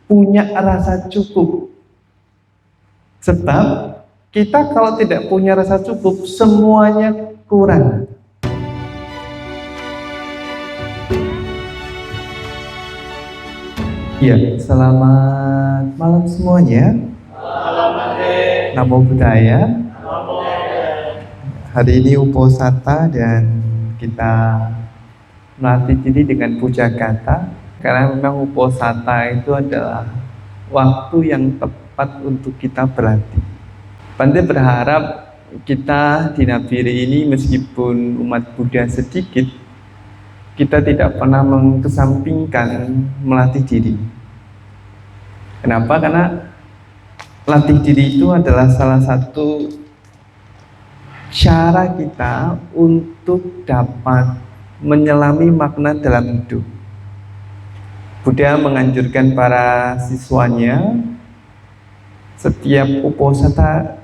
punya rasa cukup. Sebab kita kalau tidak punya rasa cukup, semuanya kurang. Ya, selamat malam semuanya. Namo Buddhaya. Hari ini Uposatha dan kita melatih diri dengan puja kata. Karena memang Uposatha itu adalah waktu yang tepat untuk kita berlatih. Bante berharap kita di Nabire ini meskipun umat Buddha sedikit, kita tidak pernah mengesampingkan melatih diri. Kenapa? Karena latih diri itu adalah salah satu cara kita untuk dapat menyelami makna dalam hidup. Buddha menganjurkan para siswanya setiap Uposatha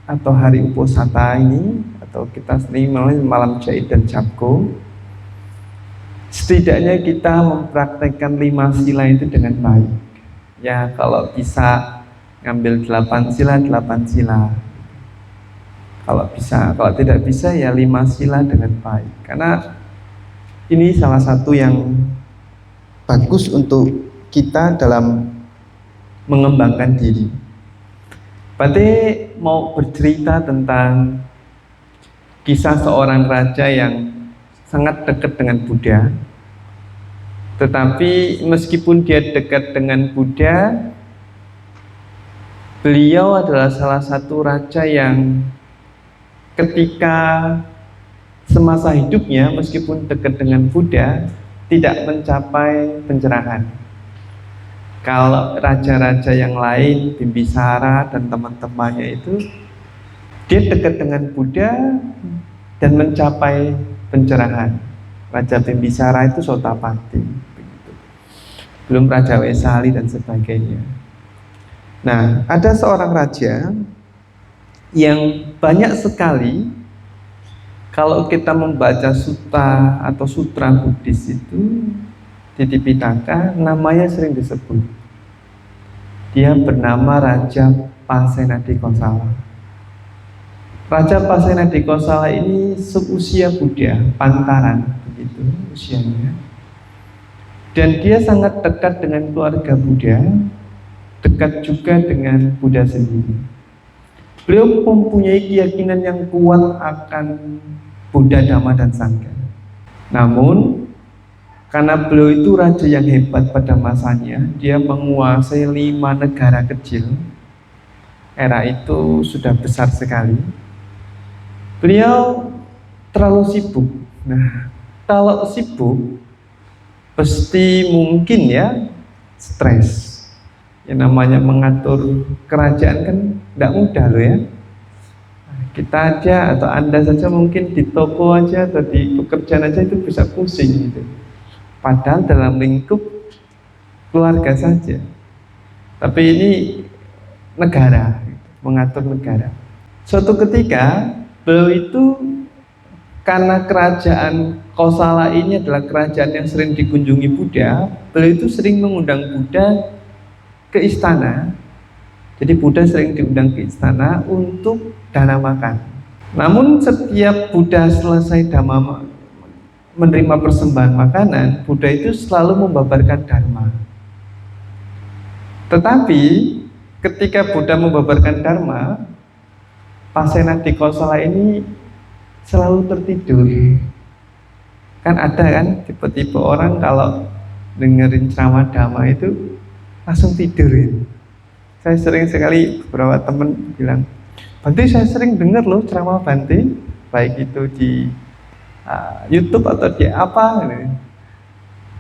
atau hari Uposatha ini, atau kita sering melalui malam jahit dan japko, setidaknya kita mempraktekkan 5 sila itu dengan baik. Ya, kalau bisa ngambil 8 sila, 8 sila. Kalau bisa, kalau tidak bisa ya 5 sila dengan baik. Karena ini salah satu yang bagus untuk kita dalam mengembangkan diri. Bante mau bercerita tentang kisah seorang raja yang sangat dekat dengan Buddha. Tetapi meskipun dia dekat dengan Buddha, beliau adalah salah satu raja yang ketika semasa hidupnya meskipun dekat dengan Buddha tidak mencapai pencerahan. Kalau raja-raja yang lain, Bimbisara dan teman-temannya itu, dia dekat dengan Buddha dan mencapai pencerahan. Raja Bimbisara itu Sotapati, belum Raja Wesali dan sebagainya. Nah, ada seorang raja yang banyak sekali kalau kita membaca sutta atau sutra Buddhis itu di Tipitaka, namanya sering disebut. Dia bernama Raja Pasenadikosala. Raja Pasenadikosala ini seusia Buddha, pantaran begitu usianya. Dan dia sangat dekat dengan keluarga Buddha, dekat juga dengan Buddha sendiri. Beliau mempunyai keyakinan yang kuat akan Buddha, Dhamma, dan Sangha. Namun karena beliau itu raja yang hebat pada masanya, dia menguasai 5 negara kecil. Era itu sudah besar sekali. Beliau terlalu sibuk. Nah, kalau sibuk pasti mungkin ya stres. Yang namanya mengatur kerajaan kan tidak mudah loh ya. Kita aja atau Anda saja mungkin di toko aja atau di pekerjaan aja itu bisa pusing gitu. Padahal dalam lingkup keluarga saja. Tapi ini negara, mengatur negara. Suatu ketika beliau itu, karena kerajaan Kosala ini adalah kerajaan yang sering dikunjungi Buddha, beliau itu sering mengundang Buddha ke istana. Jadi Buddha sering diundang ke istana untuk dana makan. Namun setiap Buddha selesai menerima persembahan makanan, Buddha itu selalu membabarkan dharma. Tetapi ketika Buddha membabarkan dharma, Pasenadikosala ini selalu tertidur. Kan ada kan tipe-tipe orang kalau dengerin ceramah dhamma itu langsung tidurin. Saya sering sekali, beberapa teman bilang, Bante saya sering dengar loh ceramah Bante, baik itu di YouTube atau di apa gitu.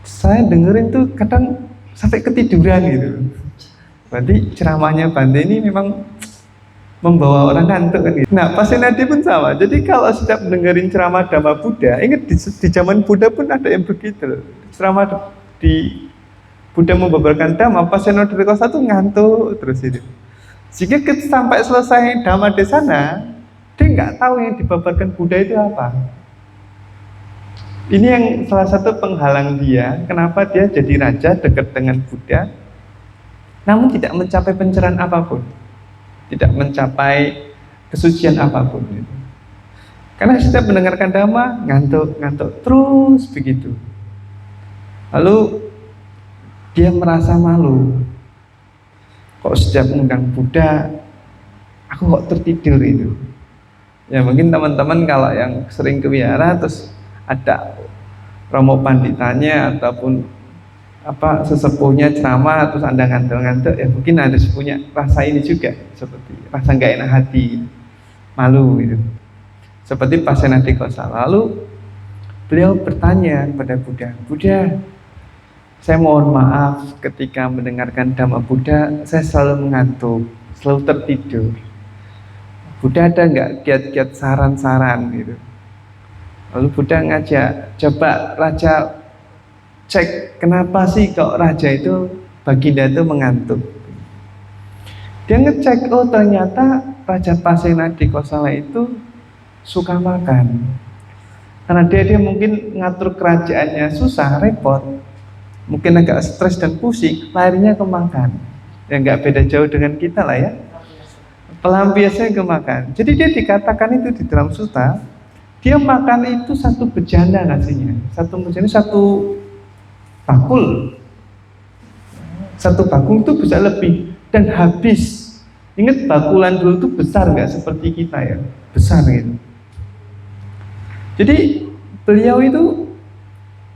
Saya dengerin tuh kadang sampai ketiduran gitu. Berarti ceramahnya Bante ini memang membawa orang ngantuk kan gitu. Nah, Pasenadi pun sama. Jadi kalau setiap dengerin ceramah Dhamma Buddha, ingat di zaman Buddha pun ada yang begitu loh. Ceramah di Buddha membabarkan Dhamma, Pasenadikosala tuh ngantuk terus itu. Jika sampai selesai Dhamma di sana, dia nggak tahu yang dibabarkan Buddha itu apa. Ini yang salah satu penghalang dia, kenapa dia jadi raja dekat dengan Buddha, namun tidak mencapai pencerahan apapun, tidak mencapai kesucian apapun gitu. Karena setiap mendengarkan dhamma ngantuk terus begitu. Lalu dia merasa malu. Kok setiap mengundang Buddha, aku kok tertidur itu. Ya mungkin teman-teman kalau yang sering ke wihara terus ada romo panditanya ataupun sesepuhnya ceramah terus Anda ngantuk-ngantuk, ya mungkin Anda punya rasa ini juga, seperti rasa nggak enak hati, malu gitu. Seperti pasien Adhikosala. Lalu beliau bertanya kepada Buddha, Buddha, saya mohon maaf ketika mendengarkan Dhamma Buddha, saya selalu mengantuk, selalu tertidur. Buddha ada nggak kiat-kiat saran-saran gitu? Lalu Buddha ngajak, coba Raja cek kenapa sih kok Raja itu, Baginda itu mengantuk. Dia ngecek, oh ternyata Raja Pasena Adhikosala itu suka makan. Karena dia mungkin ngatur kerajaannya susah, repot, mungkin agak stres dan pusing, larinya ke makan. Ya nggak beda jauh dengan kita lah ya, pelampiasnya ke makan. Jadi dia dikatakan itu di dalam suta, dia makan itu satu bejana nasinya, satu bakul, satu bakul itu bisa lebih dan habis. Ingat bakulan dulu itu besar, nggak seperti kita ya, besar gitu. Jadi beliau itu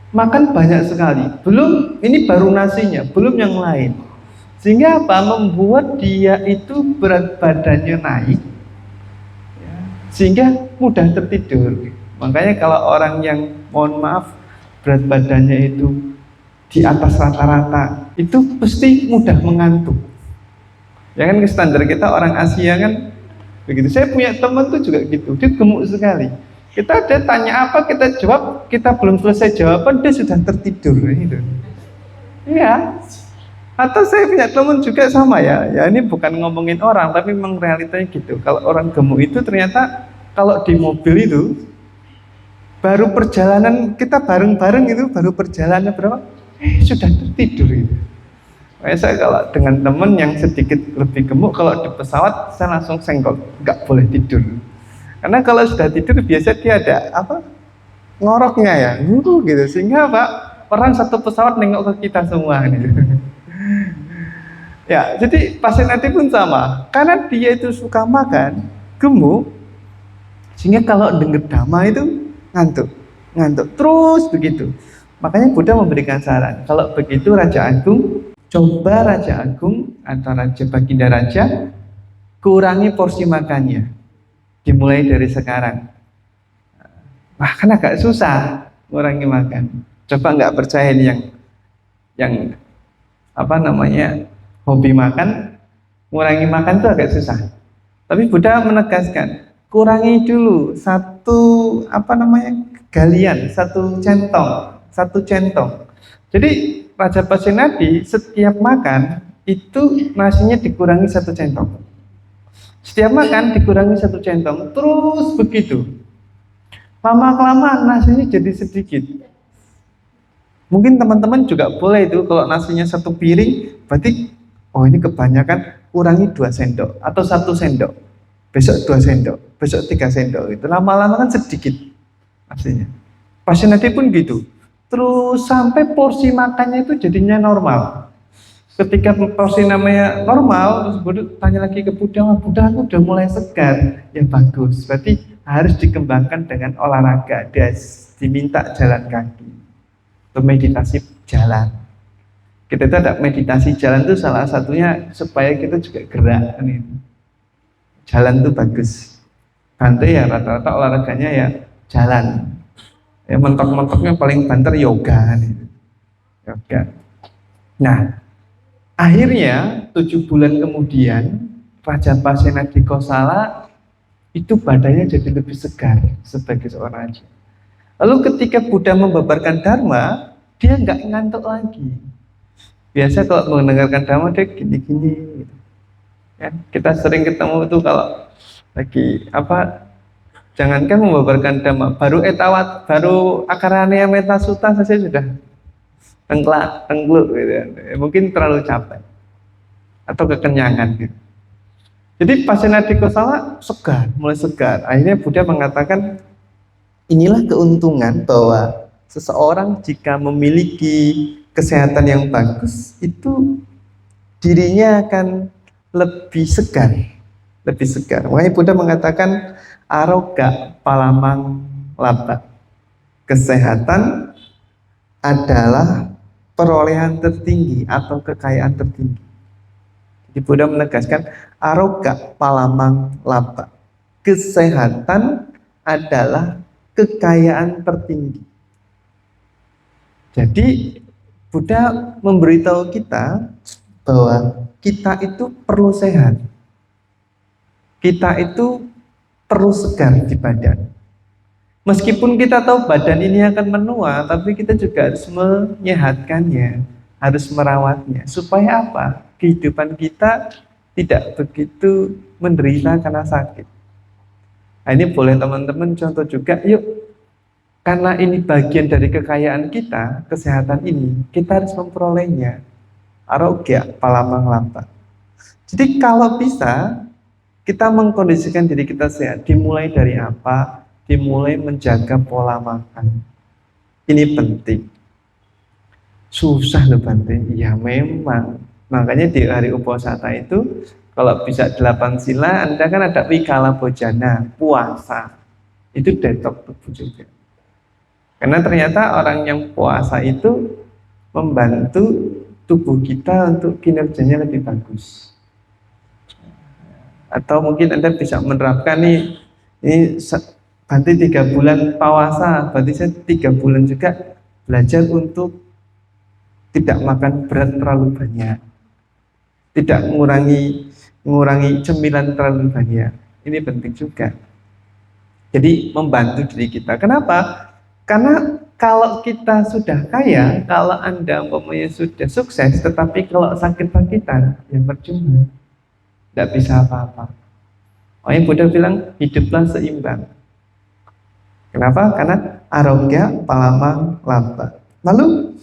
makan banyak sekali, belum ini baru nasinya, belum yang lain. Sehingga apa? Membuat dia itu berat badannya naik, sehingga mudah tertidur. Makanya kalau orang yang mohon maaf berat badannya itu di atas rata-rata, itu pasti mudah mengantuk. Ya kan standar kita orang Asia kan begitu. Saya punya teman tuh juga gitu, dia gemuk sekali. Kita ada tanya apa, kita jawab, kita belum selesai jawaban, dia sudah tertidur gitu. Iya. Atau saya punya teman juga sama ya ini bukan ngomongin orang, tapi memang realitanya gitu. Kalau orang gemuk itu ternyata kalau di mobil itu, baru perjalanan, kita bareng-bareng itu, baru perjalanan berapa? Sudah tertidur gitu. Makanya saya kalau dengan teman yang sedikit lebih gemuk, kalau di pesawat saya langsung senggol, nggak boleh tidur. Karena kalau sudah tidur biasa dia ada ngoroknya ya, gitu. Sehingga orang satu pesawat nengok ke kita semua gitu. Ya, jadi pasien Adi pun sama. Karena dia itu suka makan, gemuk, sehingga kalau dengar dhamma itu ngantuk terus begitu. Makanya Buddha memberikan saran, kalau begitu Raja Agung, coba Raja Agung atau Raja Baginda Raja kurangi porsi makannya. Dimulai dari sekarang. Wah, kan agak susah ngurangi makan. Coba nggak percaya nih yang hobi makan, ngurangi makan itu agak susah. Tapi Buddha menegaskan, kurangi dulu satu galian, satu centong. Jadi Raja Pasenadi setiap makan itu nasinya dikurangi satu centong. Setiap makan dikurangi satu centong, terus begitu. Lama-kelamaan nasinya jadi sedikit. Mungkin teman-teman juga boleh itu, kalau nasinya satu piring, berarti ini kebanyakan, kurangi 2 sendok atau 1 sendok. Besok 2 sendok, besok 3 sendok. Itu lama-lama kan sedikit nasinya. Pasien Adi pun gitu. Terus sampai porsi makannya itu jadinya normal. Ketika porsi namanya normal, terus Buddha tanya lagi ke Buddha, Buddha aku udah mulai segar, ya bagus. Berarti harus dikembangkan dengan olahraga, dia diminta jalan kaki, atau meditasi jalan. Kita itu ada meditasi jalan itu salah satunya supaya kita juga gerak. Jalan itu bagus. Bantu ya rata-rata olahraganya ya jalan. Ya mentok-mentoknya paling banter yoga. Yoga. Nah, akhirnya 7 bulan kemudian Raja Pasena Adhikosala itu badannya jadi lebih segar sebagai seorang raja. Lalu ketika Buddha membabarkan dharma, dia nggak ngantuk lagi. Biasa kalau mendengarkan dhamma dia gini-gini. Ya, kita sering ketemu itu kalau lagi jangankan membabarkan dhamma, baru akarane meta sutta saja sudah tengkluk gitu ya. Mungkin terlalu capek. atau kekenyangan gitu. Jadi pasien Adikosala segar, mulai segar. Akhirnya Buddha mengatakan, inilah keuntungan bahwa seseorang jika memiliki kesehatan yang bagus, itu dirinya akan lebih segar, lebih segar. Makanya Buddha mengatakan aroga palamang laba. Kesehatan adalah perolehan tertinggi atau kekayaan tertinggi. Jadi Buddha menegaskan aroga palamang laba. Kesehatan adalah kekayaan tertinggi. Jadi Buddha memberitahu kita bahwa kita itu perlu sehat. Kita itu perlu segar di badan. Meskipun kita tahu badan ini akan menua, tapi kita juga harus menyehatkannya, harus merawatnya. Supaya apa? Kehidupan kita tidak begitu menderita karena sakit. Nah, ini boleh teman-teman contoh juga, yuk. Karena ini bagian dari kekayaan kita, kesehatan ini, kita harus memperolehnya. Arogya palamang laba. Jadi kalau bisa, kita mengkondisikan diri kita sehat. Dimulai dari apa? Dimulai menjaga pola makan. Ini penting. Susah loh Bante. Ya memang. Makanya di hari Uposatha itu, kalau bisa 8 sila, Anda kan ada Wikala Bojana, puasa. Itu detox tubuh juga. Karena ternyata orang yang puasa itu membantu tubuh kita untuk kinerjanya lebih bagus. Atau mungkin Anda bisa menerapkan ini berarti 3 bulan puasa, berarti saya 3 bulan juga belajar untuk tidak makan berat terlalu banyak, tidak mengurangi cemilan terlalu banyak. Ini penting juga. Jadi membantu diri kita. Kenapa? Karena kalau kita sudah kaya, kalau Anda umpamanya sudah sukses, tetapi kalau sakit-sakitan, ya percuma, tidak bisa apa-apa. Makanya Buddha bilang, hiduplah seimbang. Kenapa? Karena arogya palamang laba. Lalu,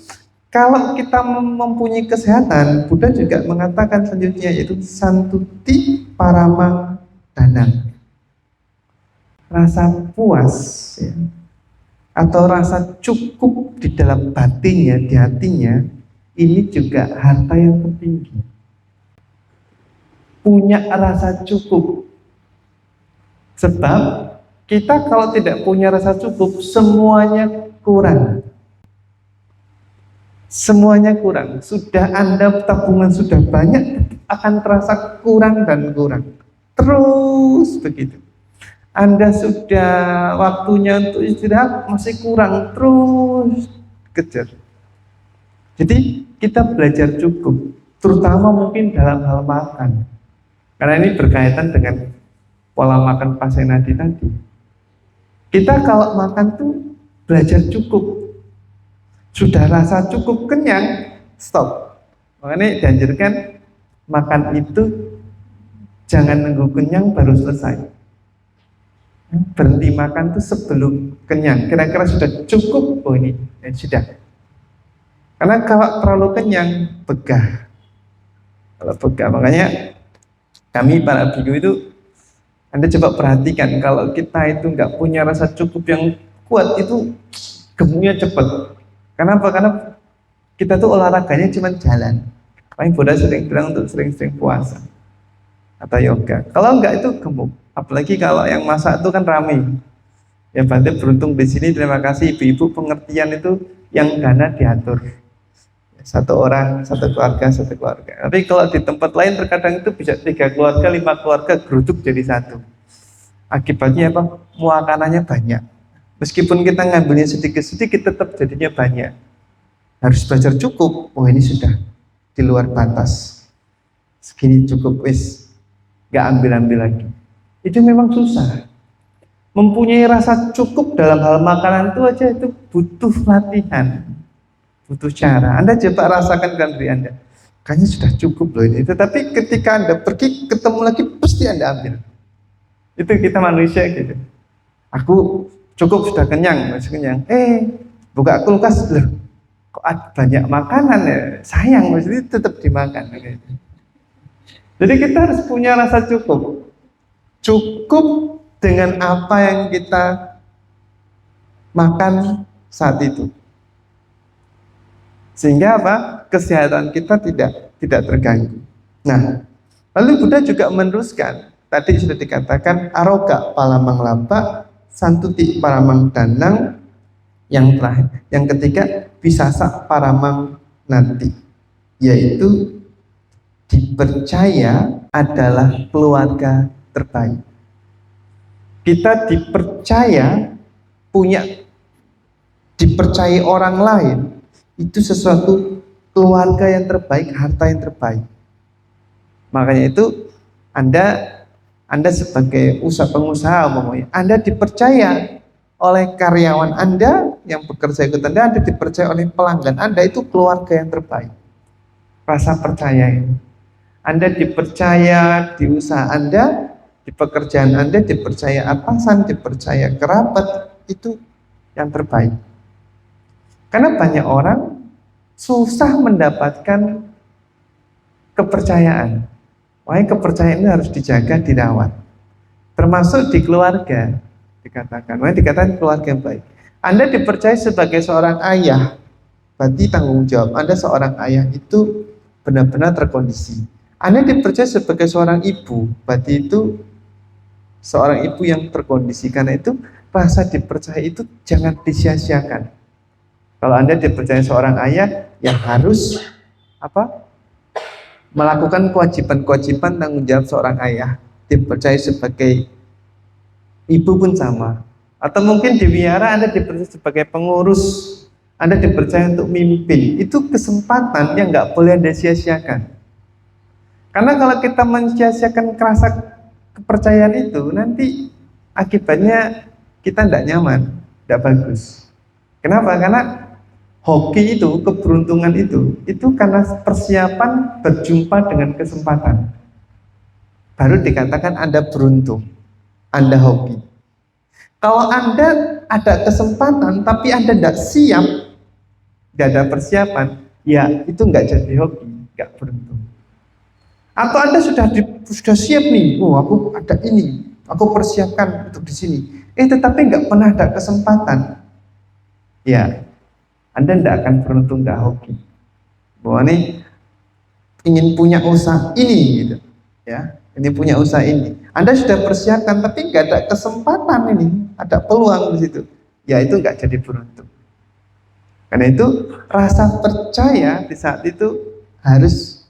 kalau kita mempunyai kesehatan, Buddha juga mengatakan selanjutnya, yaitu santuti paramang danang. Rasa puas, ya, atau rasa cukup di dalam batinnya, di hatinya, ini juga harta yang tertinggi. Punya rasa cukup. Sebab kita kalau tidak punya rasa cukup, semuanya kurang. Semuanya kurang. Sudah Anda tabungan sudah banyak, akan terasa kurang dan kurang. Terus begitu. Anda sudah waktunya untuk istirahat masih kurang, terus kejar. Jadi kita belajar cukup, terutama mungkin dalam hal makan. Karena ini berkaitan dengan pola makan Pasenadi tadi. Kita kalau makan tuh belajar cukup. Sudah rasa cukup kenyang, stop. Makanya dianjurkan makan itu jangan nunggu kenyang baru selesai. Berhenti makan itu sebelum kenyang. Kira-kira sudah cukup, oh ini sudah. Karena kalau terlalu kenyang, begah. Kalau begah, makanya kami para biku itu, Anda coba perhatikan, kalau kita itu nggak punya rasa cukup yang kuat, itu gemuknya cepat. Kenapa? Karena kita tuh olahraganya cuma jalan. Paling Buddha sering bilang untuk sering-sering puasa atau yoga. Kalau enggak itu gemuk. Apalagi kalau yang masak itu kan ramai. Ya Bante beruntung di sini, terima kasih ibu-ibu pengertian itu yang dana diatur. 1 orang, 1 keluarga, 1 keluarga. Tapi kalau di tempat lain terkadang itu bisa 3 keluarga, 5 keluarga geruduk jadi 1. Akibatnya apa? Makanannya banyak. Meskipun kita ngambilnya sedikit-sedikit tetap jadinya banyak. Harus belajar cukup. Oh ini sudah di luar batas. Segini cukup wis. Gak ambil-ambil lagi. Itu memang susah. Mempunyai rasa cukup dalam hal makanan itu aja itu butuh latihan, butuh cara. Anda coba rasakan kan diri Anda. Kayaknya sudah cukup loh ini. Tetapi ketika Anda pergi ketemu lagi pasti Anda ambil. Itu kita manusia gitu. Aku cukup sudah kenyang, masih kenyang. Buka kulkas loh. Kok ada banyak makanan ya? Sayang, mesti tetap dimakan. Gitu. Jadi kita harus punya rasa cukup. Cukup dengan apa yang kita makan saat itu. Sehingga apa? Kesehatan kita tidak terganggu. Nah, lalu Buddha juga meneruskan, tadi sudah dikatakan aroga palamang laba, santuti paramang danang, yang terakhir, yang ketiga bisasa paramang nanti, yaitu dipercaya adalah keluarga terbaik. Kita dipercayai orang lain, itu sesuatu keluarga yang terbaik, harta yang terbaik. Makanya itu Anda sebagai pengusaha umumnya, Anda dipercaya oleh karyawan Anda yang bekerja ikut Anda dipercaya oleh pelanggan Anda, itu keluarga yang terbaik. Rasa percaya ini. Anda dipercaya di usaha Anda, di pekerjaan Anda, dipercaya atasan, dipercaya kerabat, itu yang terbaik. Karena banyak orang susah mendapatkan kepercayaan. Makanya kepercayaan ini harus dijaga, dirawat. Termasuk di keluarga, dikatakan keluarga yang baik. Anda dipercaya sebagai seorang ayah, berarti tanggung jawab Anda seorang ayah itu benar-benar terkondisi. Anda dipercaya sebagai seorang ibu, berarti itu seorang ibu yang terkondisi. Karena itu rasa dipercaya itu jangan disia-siakan. Kalau Anda dipercaya seorang ayah, yang harus melakukan kewajiban-kewajiban tanggung jawab seorang ayah. Dipercaya sebagai ibu pun sama. Atau mungkin di wihara Anda dipercaya sebagai pengurus, Anda dipercaya untuk mimpin. Itu kesempatan yang nggak boleh Anda sia-siakan. Karena kalau kita mensia-siakan rasa kepercayaan itu, nanti akibatnya kita tidak nyaman, tidak bagus. Kenapa? Karena hoki itu, keberuntungan itu karena persiapan berjumpa dengan kesempatan. Baru dikatakan Anda beruntung, Anda hoki. Kalau Anda ada kesempatan tapi Anda tidak siap, tidak ada persiapan, ya itu nggak jadi hoki, nggak beruntung. Atau Anda sudah siap nih, aku ada ini, aku persiapkan untuk di sini. Tetapi nggak pernah ada kesempatan, ya Anda tidak akan beruntung, tidak hoki. Bahwa nih ingin punya usaha ini, gitu, ya, ini punya usaha ini. Anda sudah persiapkan, tapi nggak ada kesempatan ini, ada peluang di situ, ya itu nggak jadi beruntung. Karena itu rasa percaya di saat itu harus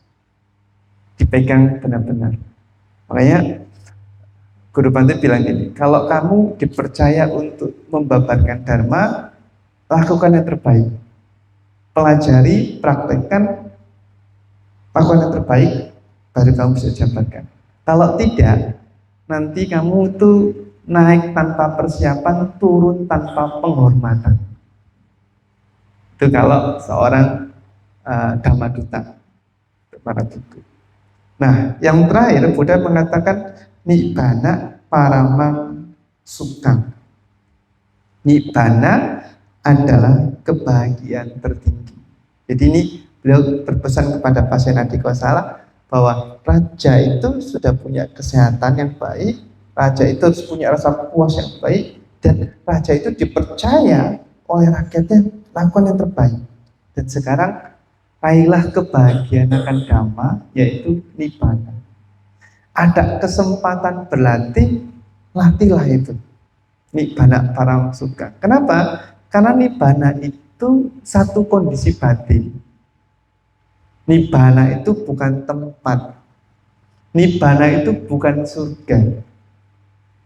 dipegang benar-benar. Makanya Guru Bante bilang gini, kalau kamu dipercaya untuk membabarkan dharma, lakukan yang terbaik. Pelajari, praktekkan, lakukan yang terbaik, baru kamu bisa jabatkan. Kalau tidak, nanti kamu tuh naik tanpa persiapan, turun tanpa penghormatan. Itu kalau seorang Dhammaduta, para buku. Nah, yang terakhir Buddha mengatakan nibbana paramang sukang. Nibbana adalah kebahagiaan tertinggi. Jadi ini beliau berpesan kepada pasien Adikosala bahwa raja itu sudah punya kesehatan yang baik, raja itu harus punya rasa puas yang baik, dan raja itu dipercaya oleh rakyatnya lakukan yang terbaik. Dan sekarang raihlah kebahagiaan akan dhamma, yaitu nibbana. Ada kesempatan berlatih, latihlah itu. Nibbana paramang sukang. Kenapa? Karena nibbana itu satu kondisi batin. Nibbana itu bukan tempat. Nibbana itu bukan surga.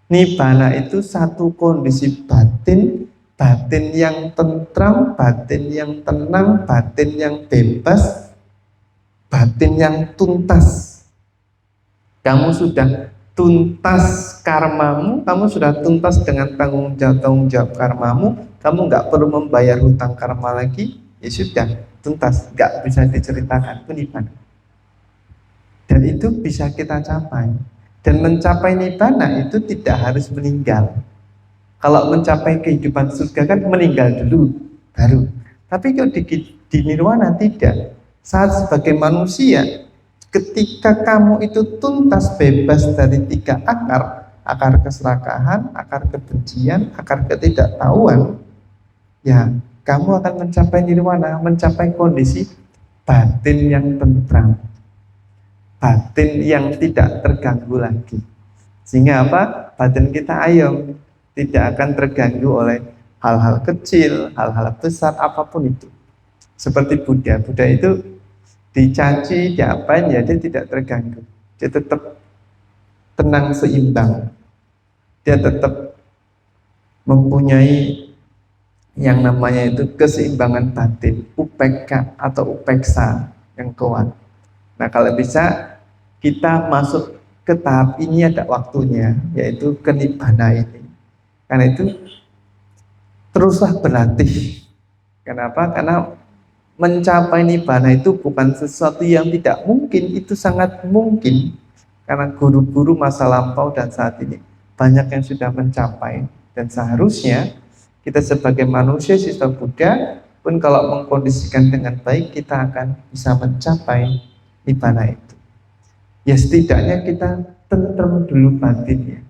Nibbana itu satu kondisi batin, batin yang tentram, batin yang tenang, batin yang bebas, batin yang tuntas. Kamu sudah tuntas karmamu, kamu sudah tuntas dengan tanggung jawab karmamu, kamu nggak perlu membayar hutang karma lagi, ya sudah tuntas, nggak bisa diceritakan, itu nibbana. Dan itu bisa kita capai. Dan mencapai nibbana itu tidak harus meninggal. Kalau mencapai kehidupan surga kan meninggal dulu, baru. Tapi kalau di nirwana tidak. Saat sebagai manusia, Ketika kamu itu tuntas bebas dari 3 akar, akar keserakahan, akar kebencian, akar ketidaktahuan, ya kamu akan mencapai nirwana, mencapai kondisi batin yang tentram, batin yang tidak terganggu lagi. Sehingga apa? Batin kita ayem, tidak akan terganggu oleh hal-hal kecil, hal-hal besar, apapun itu. Seperti Buddha itu dicaci, diapain ya dia tidak terganggu. Dia tetap tenang seimbang. Dia tetap mempunyai yang namanya itu keseimbangan batin, upeka atau upeksa yang kuat. Nah, kalau bisa kita masuk ke tahap ini ada waktunya, yaitu ke nibbana ini. Karena itu teruslah berlatih. Kenapa? Karena mencapai nibbana itu bukan sesuatu yang tidak mungkin, itu sangat mungkin. Karena guru-guru masa lampau dan saat ini banyak yang sudah mencapai, dan seharusnya kita sebagai manusia siswa Buddha pun kalau mengkondisikan dengan baik, kita akan bisa mencapai nibbana itu. Ya setidaknya kita tentrem dulu batinnya.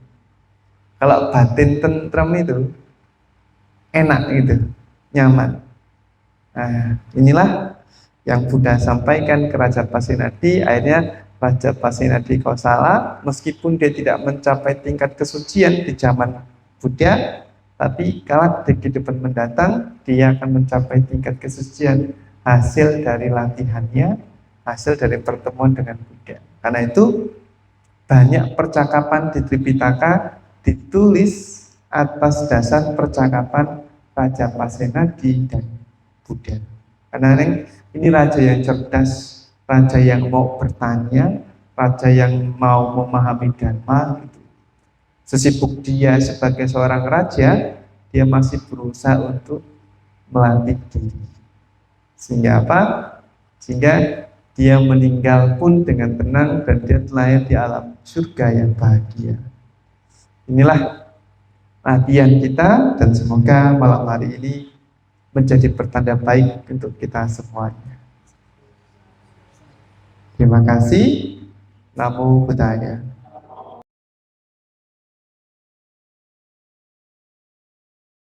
Kalau batin tentrem itu enak gitu, nyaman. Nah, inilah yang Buddha sampaikan ke Raja Pasenadi. Akhirnya Raja Pasenadi Kosala, meskipun dia tidak mencapai tingkat kesucian di zaman Buddha, tapi kalau di kehidupan mendatang dia akan mencapai tingkat kesucian hasil dari latihannya, hasil dari pertemuan dengan Buddha. Karena itu banyak percakapan di Tripitaka ditulis atas dasar percakapan Raja Pasenadi dan Buddha. Karena ini raja yang cerdas, raja yang mau bertanya, raja yang mau memahami Dharma. Sesibuk dia sebagai seorang raja, dia masih berusaha untuk melatih diri. Sehingga apa? Sehingga dia meninggal pun dengan tenang dan dia lahir di alam surga yang bahagia. Inilah latihan kita, dan semoga malam hari ini menjadi pertanda baik untuk kita semuanya. Terima kasih. Namo Buddhaya.